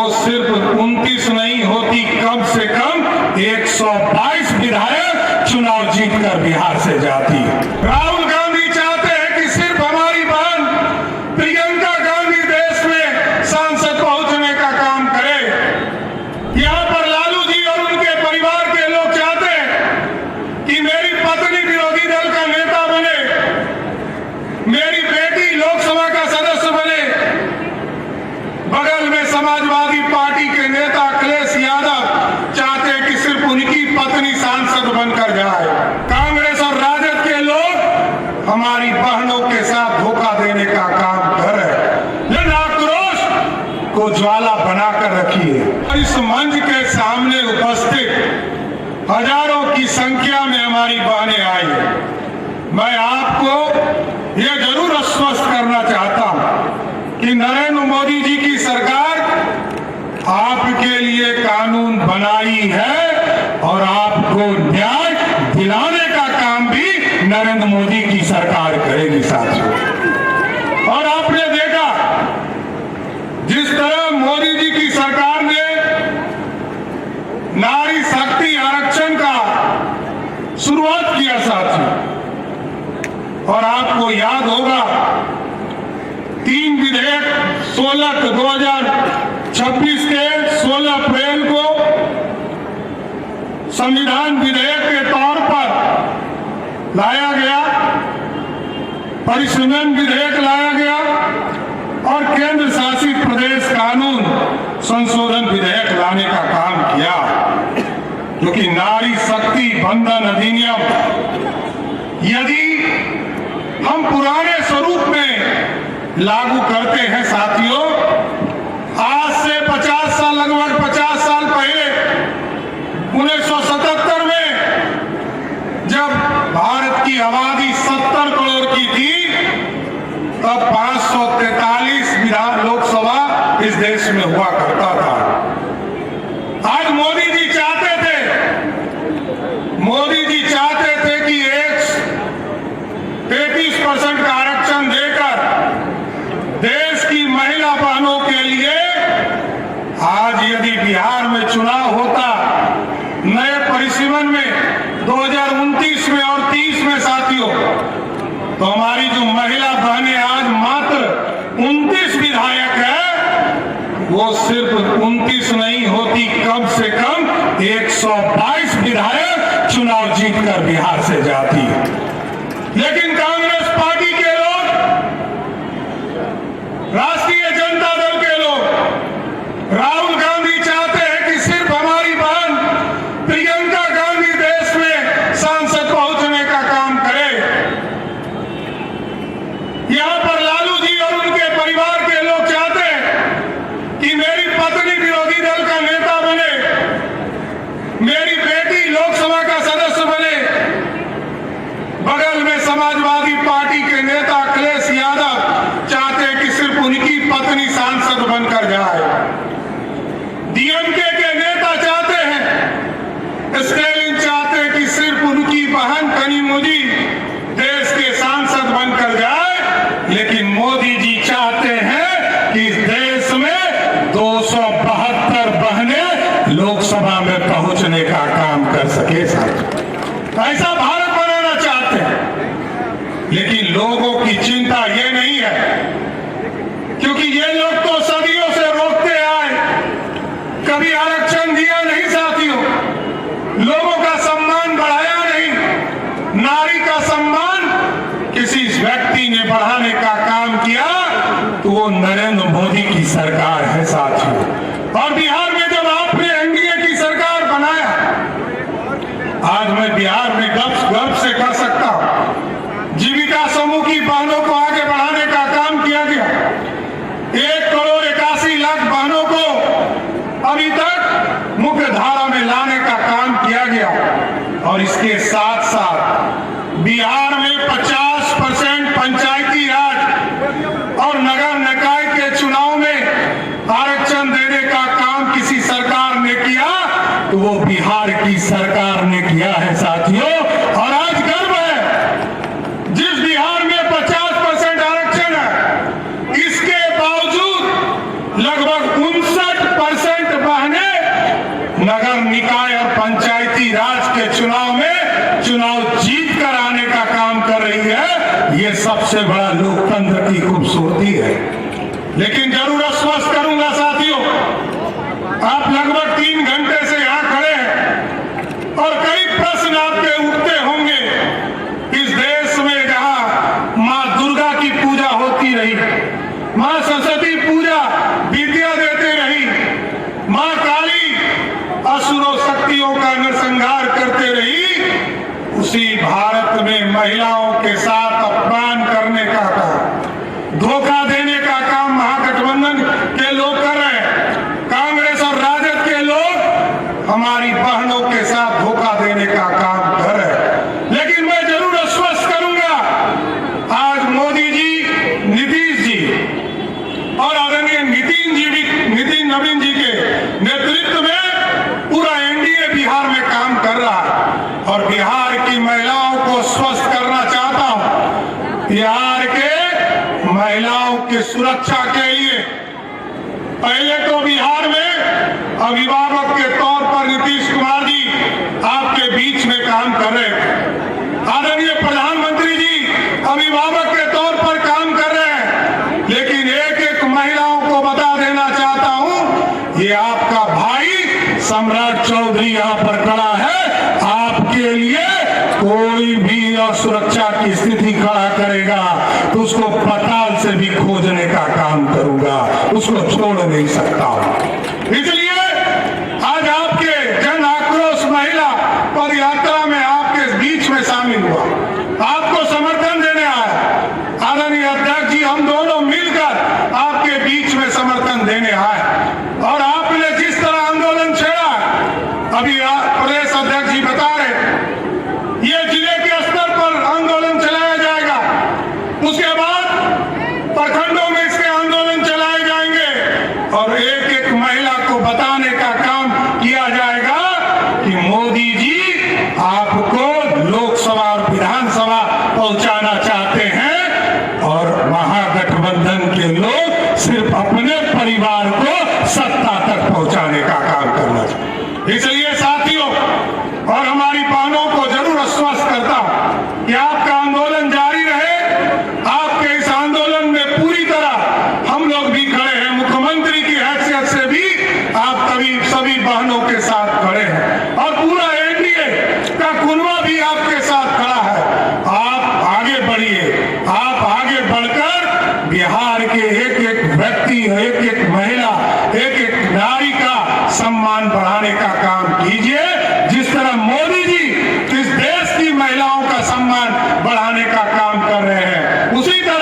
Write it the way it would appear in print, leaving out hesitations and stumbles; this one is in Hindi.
वो सिर्फ 29 नहीं होती, कम से कम 122 विधायक चुनाव जीतकर बिहार से जाती। राहुल गांधी चाहते हैं कि सिर्फ हमारी बहन प्रियंका गांधी देश में सांसद पहुंचने का काम करे। यहाँ पर लालू जी और उनके परिवार के लोग चाहते हैं कि मेरी पत्नी विरोधी दल का नेता बने, मेरी बेटी लोकसभा का सदस्य बने। बगल में समाजवादी पार्टी के नेता अखिलेश यादव चाहते हैं कि सिर्फ उनकी पत्नी सांसद बनकर जाए। कांग्रेस और राजद के लोग हमारी बहनों के साथ धोखा देने का काम कर रहे हैं। लेकिन आक्रोश को ज्वाला बनाकर रखिए। इस मंच के सामने उपस्थित हजारों की संख्या में हमारी बहनें आई हैं। मैं आपको यह जरूर आश्वस्त करना चाहता हूं कि नरेंद्र मोदी जी की सरकार आपके लिए कानून बनाई है और आपको न्याय दिलाने का काम भी नरेंद्र मोदी की सरकार करेगी साथियों। और आपने देखा जिस तरह मोदी जी की सरकार ने नारी शक्ति आरक्षण का शुरुआत किया साथियों, और आपको याद होगा 3 विधेयक 2026 के 16 अप्रैल को संविधान विधेयक के तौर पर लाया गया, परिसीमन विधेयक लाया गया और केंद्र शासित प्रदेश कानून संशोधन विधेयक लाने का काम किया, जो कि नारी शक्ति बंधन अधिनियम यदि हम पुराने स्वरूप में लागू करते हैं साथियों, आज से 50 साल लगभग 50 साल पहले 1977 में जब भारत की आबादी 70 करोड़ की थी, तब 543 विधान लोकसभा इस देश में हुआ करता था। आज मोदी जी चाहते थे कि 33% का आरक्षण देकर देश की महिला बहनों के लिए आज यदि बिहार में चुनाव होता नए परिसीमन में 2029 में और 30 में साथियों, तो हमारी जो महिला बहनें आज मात्र 29 विधायक है, वो सिर्फ 29 नहीं होती, कम से कम 122 विधायक चुनाव जीतकर बिहार से जाती। लेकिन कांग्रेस पार्टी के लोग, राष्ट्रीय जनता दल के लोग, राहुल गांधी चाहते हैं कि सिर्फ हमारी बहन प्रियंका गांधी देश में सांसद पहुंचने का काम करे। यहां पर लालू जी और उनके परिवार के लोग चाहते हैं कि मेरी पत्नी विरोधी दल का नेता बने, मेरी बेटी लोकसभा का सदस्य बने। बगल में समाजवादी पार्टी के नेता अखिलेश यादव चाहते हैं कि सिर्फ उनकी पत्नी सांसद बनकर जाए। डीएमके के नेता चाहते हैं, स्टैलिन चाहते हैं कि सिर्फ उनकी बहन कनिमोझी देश के सांसद बनकर जाए। लेकिन मोदी जी चाहते हैं कि इस देश में 272 बहनें लोकसभा में पहुंचने का काम कर सके। ऐसा भारत बनाना चाहते हैं, लेकिन लोगों की चिंता ये नहीं है, क्योंकि ये लोग तो सदियों से रोकते आए, कभी आरक्षण दिया नहीं साथियों, लोगों का सम्मान बढ़ाया नहीं। नारी का सम्मान किसी व्यक्ति ने बढ़ाने का काम किया तो वो नरेंद्र मोदी की सरकार है साथियों। और बिहार में जब आपने एनडीए की सरकार बनाया, आज मैं बिहार में गर्व से कह सकता हूं, जीविका समूह की बहनों को आगे बढ़ाने का काम किया गया। 1,81,00,000 बहनों को अभी तक मुख्य धारा में लाने का काम किया गया। और इसके साथ साथ बिहार में 50% पंचायती राज और नगर निकाय के चुनाव में आरक्षण देने का काम किसी सरकार ने किया तो वो बिहार की सरकार ने किया है साथियों। और आज गर्व सबसे बड़ा लोकतंत्र की खूबसूरती है। लेकिन जरूर आश्वस्त करूंगा साथियों, आप लगभग 3 घंटे से यहां खड़े हैं और कई प्रश्न आपके उठते होंगे। इस देश में जहां मां दुर्गा की पूजा होती रही, मां सरस्वती पूजा विद्या देते रही, मां काली असुरों शक्तियों का नरसंहार करते रही, उसी भारत में महिलाओं के साथ अपमान करने का काम, धोखा देने का काम महागठबंधन के लोग कर रहे हैं। कांग्रेस और राजद के लोग हमारी बहनों के साथ धोखा देने का काम कर रहे हैं। लेकिन मैं जरूर आश्वस्त करूंगा, आज मोदी जी, नीतीश जी और आदरणीय नितिन नवीन जी के नेतृत्व में पूरा एनडीए बिहार में काम कर रहा है और बिहार की महिलाओं को स्वस्थ करना चाहता हूं। बिहार के महिलाओं की सुरक्षा के लिए पहले तो बिहार में अभिभावक के तौर पर नीतीश कुमार जी आपके बीच में काम कर रहे हैं। आदरणीय प्रधानमंत्री जी अभिभावक के तौर पर काम कर रहे हैं। लेकिन एक एक महिलाओं को बता देना चाहता हूं, ये आपका भाई सम्राट चौधरी यहाँ पर खड़ा है, आपके लिए कोई भी असुरक्षा की स्थिति खड़ा करेगा तो उसको पाताल से भी खोजने का काम करूंगा, उसको छोड़ नहीं सकता। इसलिए आज आपके जन आक्रोश महिला पद यात्रा में आपके बीच में शामिल हुआ, आपको समर्थन देने आया। आदरणीय अध्यक्ष जी, हम दोनों मिलकर आपके बीच में समर्थन देने आए और आपने जिस तरह आंदोलन छेड़ा, अभी प्रदेश अध्यक्ष जी बता रहे, ये जिले के स्तर पर आंदोलन चलाया जाएगा, उसके बाद प्रखंडों में इसके आंदोलन चलाए जाएंगे और एक एक महिला को बताने का काम किया जाएगा कि मोदी जी आपको लोकसभा और विधानसभा पहुंचाना चाहते हैं और महागठबंधन के लोग सिर्फ अपने परिवार को सत्ता तक पहुंचाने का काम करना चाहते। इसलिए साथियों और हमारी बहनों को जरूर आश्वस्त करता हूं कि आपका आंदोलन जारी रहे। आपके इस आंदोलन में पूरी तरह हम लोग भी खड़े हैं, मुख्यमंत्री की हैसियत से भी आप सभी बहनों के साथ खड़े हैं और पूरा एनडीए का कुनबा भी आपके साथ खड़ा है। आप आगे बढ़िए, आप आगे बढ़कर बिहार के एक एक व्यक्ति, एक एक महिला, एक एक नारी का सम्मान बढ़ाने का काम कीजिए। जिस तरह मोदी जी इस देश की महिलाओं का सम्मान बढ़ाने का काम कर रहे हैं, उसी तरह